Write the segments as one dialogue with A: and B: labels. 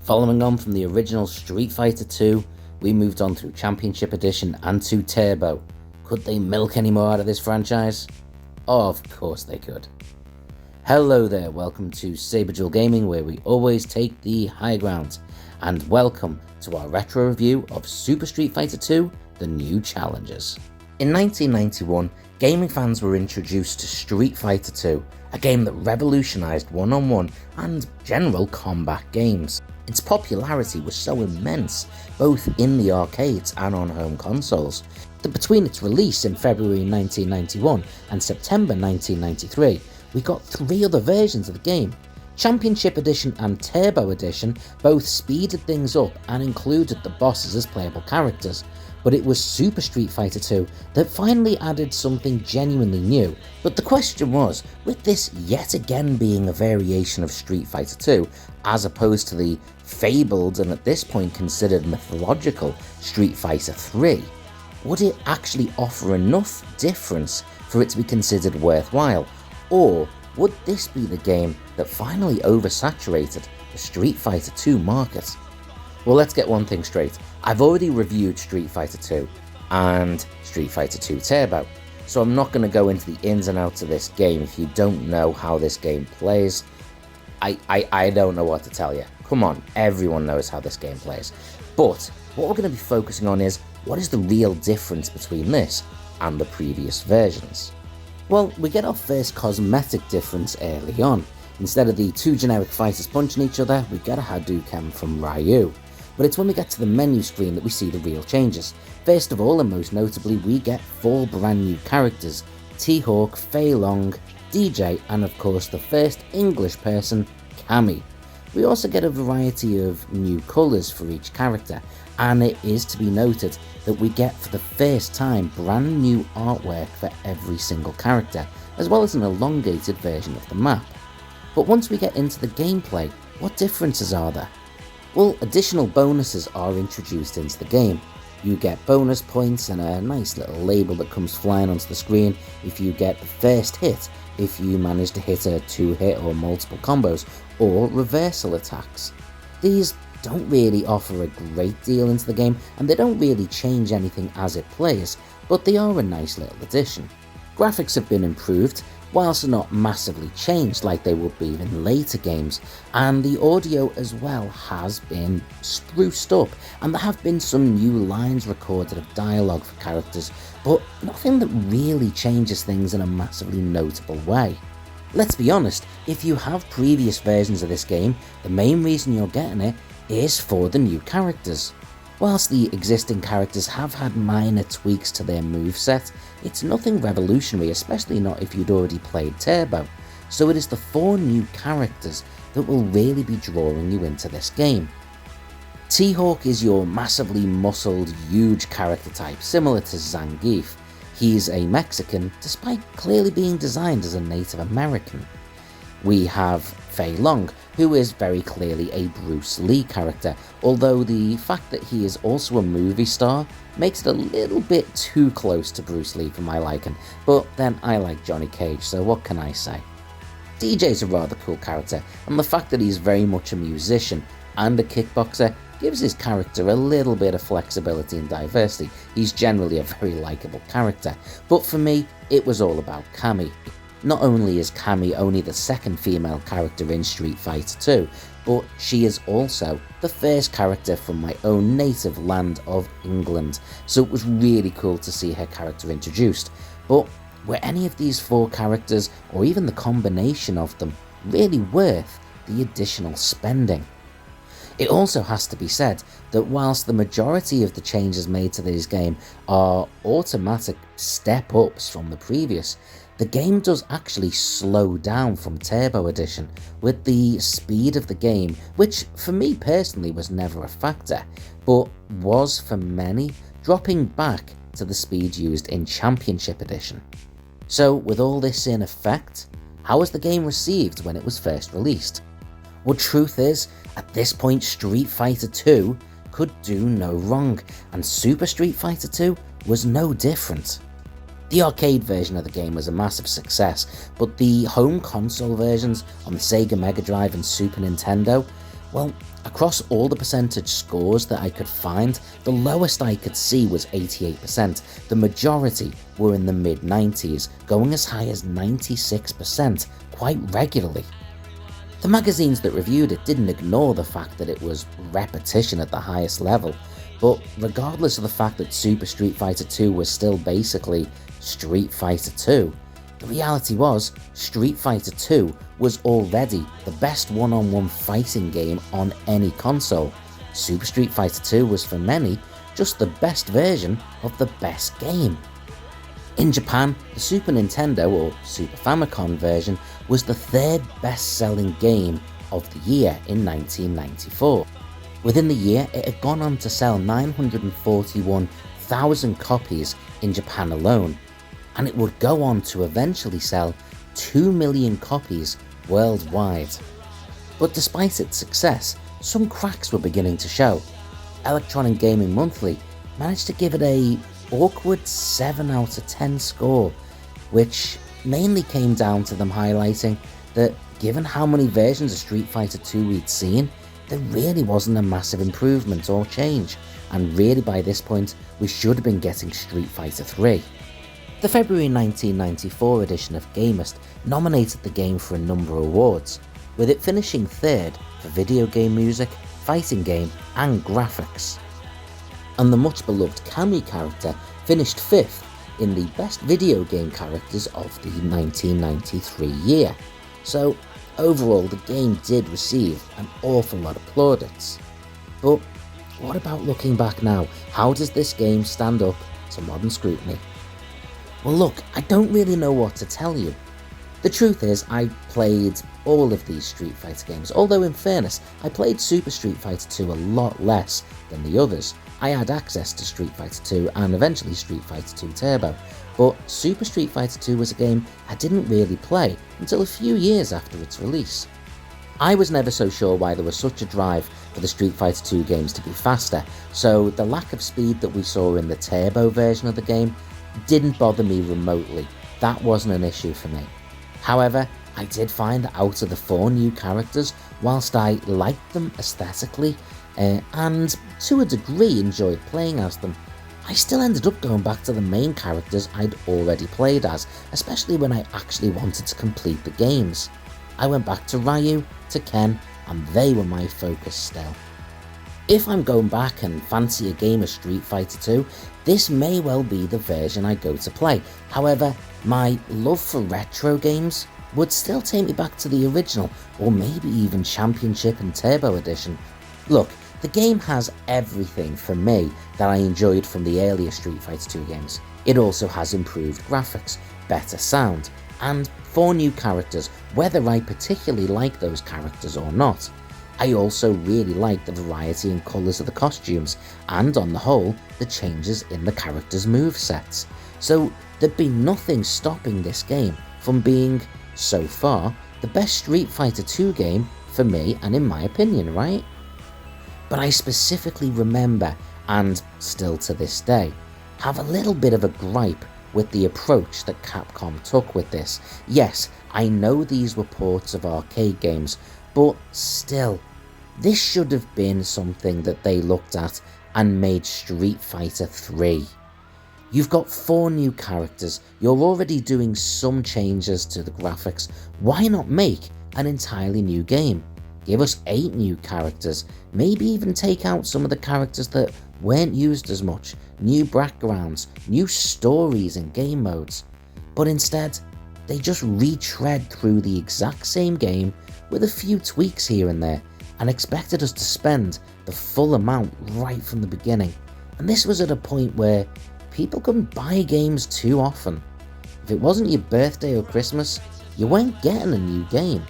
A: Following on from the original Street Fighter 2, we moved on through Championship Edition and to Turbo. Could they milk any more out of this franchise? Oh, of course they could. Hello there, welcome to saberduelgaming, where we always take the high ground, and welcome to our retro review of Super Street Fighter 2, The New Challengers. In 1991, gaming fans were introduced to Street Fighter 2, a game that revolutionised one-on-one and general combat games. Its popularity was so immense, both in the arcades and on home consoles, that between its release in February 1991 and September 1993, we got 3 other versions of the game. Championship Edition and Turbo Edition both speeded things up and included the bosses as playable characters, but it was Super Street Fighter 2 that finally added something genuinely new. But the question was, with this yet again being a variation of Street Fighter 2, as opposed to the fabled and at this point considered mythological Street Fighter 3, would it actually offer enough difference for it to be considered worthwhile? Or would this be the game that finally oversaturated the Street Fighter 2 market? Well, let's get one thing straight. I've already reviewed Street Fighter 2 and Street Fighter 2 Turbo, so I'm not going to go into the ins and outs of this game. If you don't know how this game plays, I don't know what to tell you. Come on, everyone knows how this game plays. But what we're going to be focusing on is, what is the real difference between this and the previous versions? Well, we get our first cosmetic difference early on. Instead of the 2 generic fighters punching each other, we get a Hadouken from Ryu. But it's when we get to the menu screen that we see the real changes. First of all, and most notably, we get 4 brand new characters: T-Hawk, Fei Long, DJ, and of course the first English person, Cammy. We also get a variety of new colours for each character, and it is to be noted that we get for the first time brand new artwork for every single character, as well as an elongated version of the map. But once we get into the gameplay, what differences are there? Well, additional bonuses are introduced into the game. You get bonus points and a nice little label that comes flying onto the screen if you get the first hit, if you manage to hit a 2-hit or multiple combos, or reversal attacks. These don't really offer a great deal into the game, and they don't really change anything as it plays, but they are a nice little addition. Graphics have been improved, whilst not massively changed like they would be in later games, and the audio as well has been spruced up, and there have been some new lines recorded of dialogue for characters, but nothing that really changes things in a massively notable way. Let's be honest, if you have previous versions of this game, the main reason you're getting it is for the new characters. Whilst the existing characters have had minor tweaks to their moveset, it's nothing revolutionary, especially not if you'd already played Turbo, so it is the 4 new characters that will really be drawing you into this game. T-Hawk is your massively muscled, huge character type, similar to Zangief. He's a Mexican, despite clearly being designed as a Native American. We have Fei Long, who is very clearly a Bruce Lee character, although the fact that he is also a movie star makes it a little bit too close to Bruce Lee for my liking, but then I like Johnny Cage, so what can I say? DJ's a rather cool character, and the fact that he's very much a musician and a kickboxer gives his character a little bit of flexibility and diversity. He's generally a very likeable character, but for me, it was all about Cammy. Not only is Cammy only the second female character in Street Fighter 2, but she is also the first character from my own native land of England, so it was really cool to see her character introduced. But were any of these 4 characters, or even the combination of them, really worth the additional spending? It also has to be said that whilst the majority of the changes made to this game are automatic step-ups from the previous, the game does actually slow down from Turbo Edition, with the speed of the game, which for me personally was never a factor, but was for many, dropping back to the speed used in Championship Edition. So with all this in effect, how was the game received when it was first released? Well, truth is, at this point Street Fighter 2 could do no wrong, and Super Street Fighter 2 was no different. The arcade version of the game was a massive success, but the home console versions on the Sega Mega Drive and Super Nintendo Well, across all the percentage scores that I could find, the lowest I could see was 88%. The majority were in the mid-90s, going as high as 96% quite regularly. The magazines that reviewed it didn't ignore the fact that it was repetition at the highest level, but regardless of the fact that Super Street Fighter 2 was still basically Street Fighter 2, the reality was Street Fighter 2 was already the best one-on-one fighting game on any console. Super Street Fighter 2 was for many just the best version of the best game. In Japan, the Super Nintendo or Super Famicom version was the third best-selling game of the year in 1994. Within the year, it had gone on to sell 941,000 copies in Japan alone, and it would go on to eventually sell 2 million copies worldwide. But despite its success, some cracks were beginning to show. Electronic Gaming Monthly managed to give it a awkward 7 out of 10 score, which mainly came down to them highlighting that given how many versions of Street Fighter 2 we'd seen, there really wasn't a massive improvement or change, and really by this point we should have been getting Street Fighter 3. The February 1994 edition of Gamest nominated the game for a number of awards, with it finishing third for video game music, fighting game and graphics. And the much beloved Cammy character finished fifth in the best video game characters of the 1993 year. So overall the game did receive an awful lot of plaudits. But what about looking back now? How does this game stand up to modern scrutiny? Well look, I don't really know what to tell you. The truth is, I played all of these Street Fighter games, although in fairness, I played Super Street Fighter 2 a lot less than the others. I had access to Street Fighter 2 and eventually Street Fighter 2 Turbo, but Super Street Fighter 2 was a game I didn't really play until a few years after its release. I was never so sure why there was such a drive for the Street Fighter 2 games to be faster, so the lack of speed that we saw in the Turbo version of the game didn't bother me remotely. That wasn't an issue for me. However, I did find that out of the 4 new characters, whilst I liked them aesthetically and to a degree enjoyed playing as them, I still ended up going back to the main characters I'd already played as, especially when I actually wanted to complete the games. I went back to Ryu, to Ken, and they were my focus still. If I'm going back and fancy a game of Street Fighter 2, this may well be the version I go to play. However, my love for retro games would still take me back to the original, or maybe even Championship and Turbo Edition. Look, the game has everything for me that I enjoyed from the earlier Street Fighter 2 games. It also has improved graphics, better sound, and 4 new characters, whether I particularly like those characters or not. I also really like the variety and colours of the costumes, and on the whole, the changes in the characters' movesets. So there'd be nothing stopping this game from being, so far, the best Street Fighter 2 game for me and in my opinion, right? But I specifically remember, and still to this day, have a little bit of a gripe with the approach that Capcom took with this. Yes, I know these were ports of arcade games, but still, this should have been something that they looked at and made Street Fighter 3. You've got 4 new characters, you're already doing some changes to the graphics, why not make an entirely new game? Give us 8 new characters, maybe even take out some of the characters that weren't used as much, new backgrounds, new stories and game modes. But instead, they just retread through the exact same game with a few tweaks here and there, and expected us to spend the full amount right from the beginning. And this was at a point where people couldn't buy games too often. If it wasn't your birthday or Christmas, you weren't getting a new game.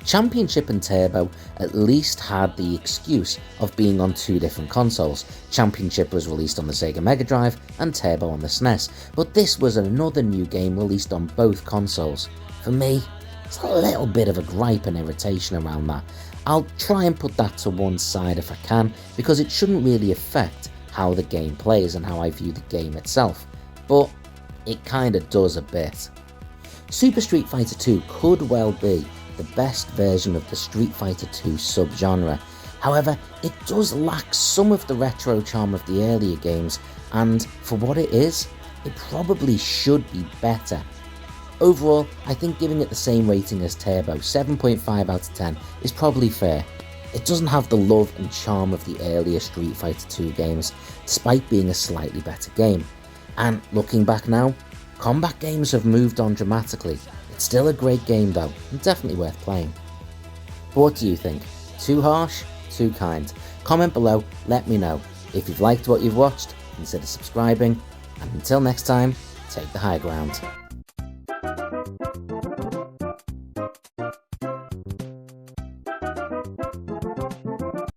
A: Championship and Turbo at least had the excuse of being on 2 different consoles. Championship was released on the Sega Mega Drive and Turbo on the SNES, but this was another new game released on both consoles. For me, it's a little bit of a gripe and irritation around that. I'll try and put that to one side if I can, because it shouldn't really affect how the game plays and how I view the game itself, but it kinda does a bit. Super Street Fighter 2 could well be the best version of the Street Fighter 2 subgenre. However, it does lack some of the retro charm of the earlier games, and for what it is, it probably should be better. Overall, I think giving it the same rating as Turbo, 7.5 out of 10, is probably fair. It doesn't have the love and charm of the earlier Street Fighter 2 games, despite being a slightly better game. And looking back now, combat games have moved on dramatically. It's still a great game though, and definitely worth playing. But what do you think? Too harsh? Too kind? Comment below, let me know. If you've liked what you've watched, consider subscribing, and until next time, take the high ground.